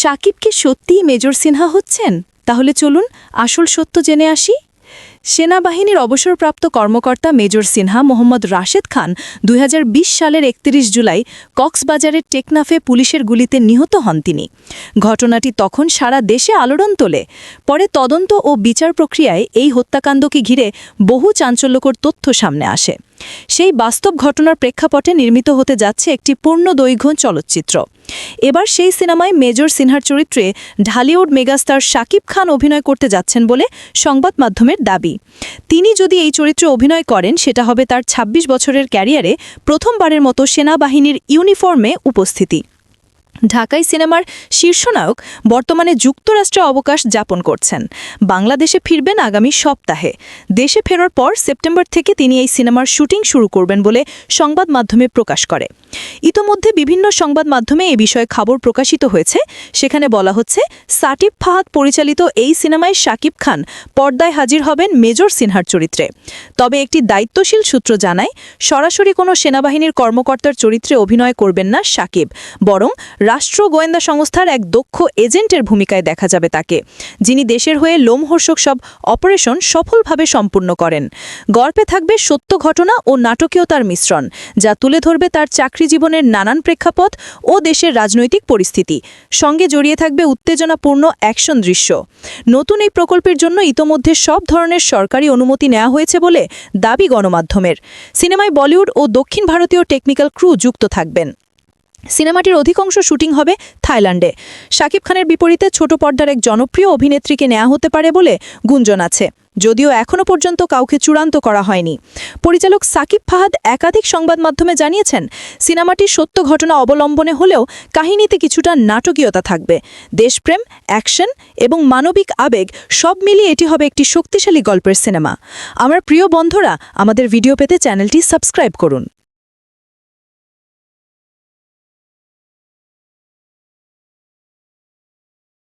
শাকিব কি সত্যিই মেজর সিনহা হচ্ছেন? তাহলে চলুন আসল সত্য জেনে আসি। সেনাবাহিনীর অবসরপ্রাপ্ত কর্মকর্তা মেজর সিনহা মোহাম্মদ রাশেদ খান ২০২০ সালের ৩১ জুলাই কক্সবাজারের টেকনাফে পুলিশের গুলিতে নিহত হন তিনি। ঘটনাটি তখন সারা দেশে আলোড়ন তোলে। পরে তদন্ত ও বিচার প্রক্রিয়ায় এই হত্যাকাণ্ডকে ঘিরে বহু চাঞ্চল্যকর তথ্য সামনে আসে। সেই বাস্তব ঘটনার প্রেক্ষাপটে নির্মিত হতে যাচ্ছে একটি পূর্ণদৈর্ঘ্য চলচ্চিত্র। এবার সেই সিনেমায় মেজর সিনহার চরিত্রে ঢালিউড মেগাস্টার শাকিব খান অভিনয় করতে যাচ্ছেন বলে সংবাদ মাধ্যমের দাবি। তিনি যদি এই চরিত্রে অভিনয় করেন সেটা হবে তার ২৬ বছরের ক্যারিয়ারে প্রথমবারের মতো সেনাবাহিনীর ইউনিফর্মে উপস্থিতি। ঢাকাই সিনেমার শীর্ষনায়ক বর্তমানে যুক্তরাষ্ট্রে অবকাশ যাপন করছেন। বাংলাদেশে ফিরবেন আগামী সপ্তাহে। দেশে ফেরার পর সেপ্টেম্বর থেকে তিনি এই সিনেমার শুটিং শুরু করবেন বলে সংবাদ মাধ্যমে প্রকাশ করে। ইতোমধ্যে বিভিন্ন সংবাদ মাধ্যমে এ বিষয়ে খবর প্রকাশিত হয়েছে। সেখানে বলা হচ্ছে, সাটিব ফাহাদ পরিচালিত এই সিনেমায় শাকিব খান পর্দায় হাজির হবেন মেজর সিনহার চরিত্রে। তবে একটি দায়িত্বশীল সূত্র জানায়, সরাসরি কোনো সেনাবাহিনীর কর্মকর্তার চরিত্রে অভিনয় করবেন না শাকিব, বরং রাষ্ট্র গোয়েন্দা সংস্থার এক দক্ষ এজেন্টের ভূমিকায় দেখা যাবে তাকে, যিনি দেশের হয়ে লোমহর্ষক সব অপারেশন সফলভাবে সম্পূর্ণ করেন। গল্পে থাকবে সত্য ঘটনা ও নাটকীয়তার মিশ্রণ, যা তুলে ধরবে তার চাকরি জীবনের নানান প্রেক্ষাপট ও দেশের রাজনৈতিক পরিস্থিতি। সঙ্গে জড়িয়ে থাকবে উত্তেজনাপূর্ণ অ্যাকশন দৃশ্য। নতুন এই প্রকল্পের জন্য ইতোমধ্যে সব ধরনের সরকারি অনুমতি নেওয়া হয়েছে বলে দাবি গণমাধ্যমের। সিনেমায় বলিউড ও দক্ষিণ ভারতীয় টেকনিক্যাল ক্রু যুক্ত থাকবেন। সিনেমাটির অধিকাংশ শুটিং হবে থাইল্যান্ডে। শাকিব খানের বিপরীতে ছোট পর্দার এক জনপ্রিয় অভিনেত্রীকে নেওয়া হতে পারে বলে গুঞ্জন আছে, যদিও এখনও পর্যন্ত কাউকে চূড়ান্ত করা হয়নি। পরিচালক সাকিব ফাহাদ একাধিক সংবাদ মাধ্যমে জানিয়েছেন, সিনেমাটি সত্য ঘটনা অবলম্বনে হলেও কাহিনীতে কিছুটা নাটকীয়তা থাকবে। দেশপ্রেম, অ্যাকশন এবং মানবিক আবেগ সব মিলিয়ে এটি হবে একটি শক্তিশালী গল্পের সিনেমা। আমার প্রিয় বন্ধুরা, আমাদের ভিডিও পেতে চ্যানেলটি সাবস্ক্রাইব করুন।